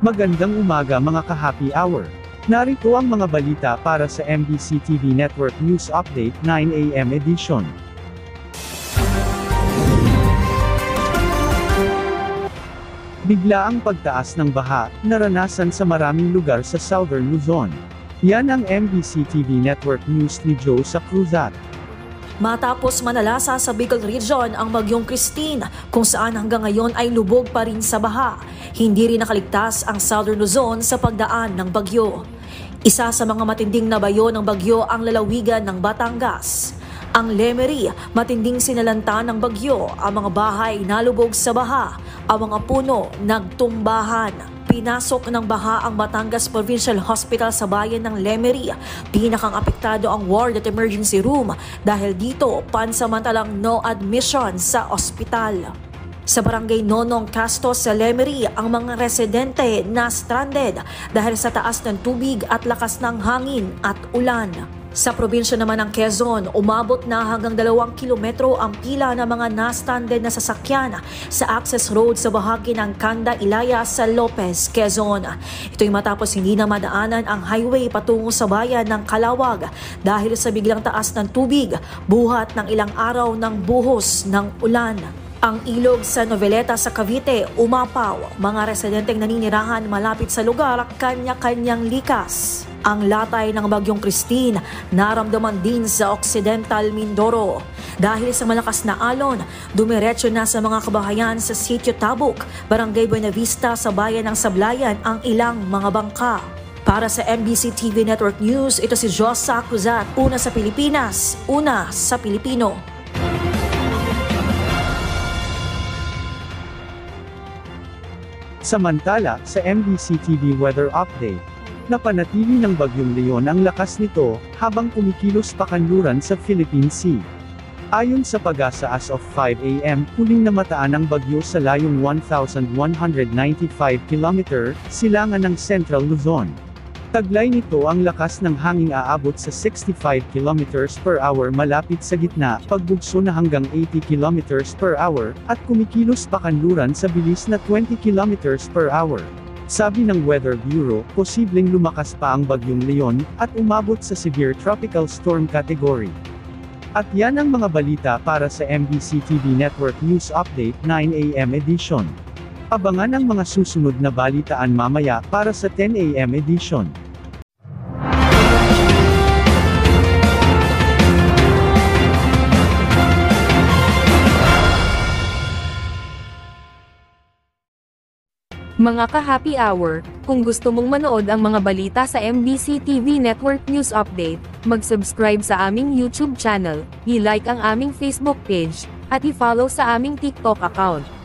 Magandang umaga mga ka-happy hour. Narito ang mga balita para sa MBC TV Network News Update 9 AM edition. Bigla ang pagtaas ng baha, naranasan sa maraming lugar sa Southern Luzon. Yan ang MBC TV Network News ni Joe Sacruzat. Matapos manalasa sa Bicol Region ang bagyong Christine, kung saan hanggang ngayon ay lubog pa rin sa baha. Hindi rin nakaligtas ang Southern Luzon sa pagdaan ng bagyo. Isa sa mga matinding na bayo ng bagyo ang lalawigan ng Batangas. Ang Lemery, matinding sinalanta ng bagyo, ang mga bahay nalubog sa baha, ang mga puno nagtumbahan. Pinasok ng baha ang Batangas Provincial Hospital sa bayan ng Lemery. Pinakang apektado ang ward at emergency room dahil dito pansamantalang no admission sa ospital. Sa barangay Nonong Castos sa Lemery, ang mga residente na stranded dahil sa taas ng tubig at lakas ng hangin at ulan. Sa probinsya naman ng Quezon, umabot na hanggang 2 kilometro ang pila ng mga na-stranded na sasakyan sa access road sa bahagi ng Kanda Ilaya sa Lopez, Quezon. Ito'y matapos hindi na madaanan ang highway patungo sa bayan ng Calawag dahil sa biglang taas ng tubig, buhat ng ilang araw ng buhos ng ulan. Ang ilog sa Noveleta sa Cavite umapaw. Mga residenteng naninirahan malapit sa lugar kanya-kanyang likas. Ang latay ng bagyong Christine naramdaman din sa Occidental Mindoro. Dahil sa malakas na alon, dumiretso na sa mga kabahayan sa Sitio Tabuk, Barangay Buenavista sa bayan ng Sablayan ang ilang mga bangka. Para sa MBC TV Network News, ito si Joe Sacruzat, una sa Pilipinas, una sa Pilipino. Samantala, sa MBC TV Weather Update, napanatili ng bagyong Leon ang lakas nito habang kumikilos pakanluran sa Philippine Sea. Ayon sa Pag-asa as of 5 AM, huling namataan ang bagyo sa layong 1,195 km, silangan ng Central Luzon. Taglay nito ang lakas ng hangin aabot sa 65 km per hour malapit sa gitna, pagbugso na hanggang 80 km per hour, at kumikilos pakanluran sa bilis na 20 km per hour. Sabi ng Weather Bureau, posibleng lumakas pa ang bagyong Leon, at umabot sa severe tropical storm category. At yan ang mga balita para sa MBC TV Network News Update 9 AM edition. Abangan ang mga susunod na balitaan mamaya para sa 10 AM edition. Mga ka-happy hour, kung gusto mong manood ang mga balita sa MBC TV Network News Update, mag-subscribe sa aming YouTube channel, i-like ang aming Facebook page, at i-follow sa aming TikTok account.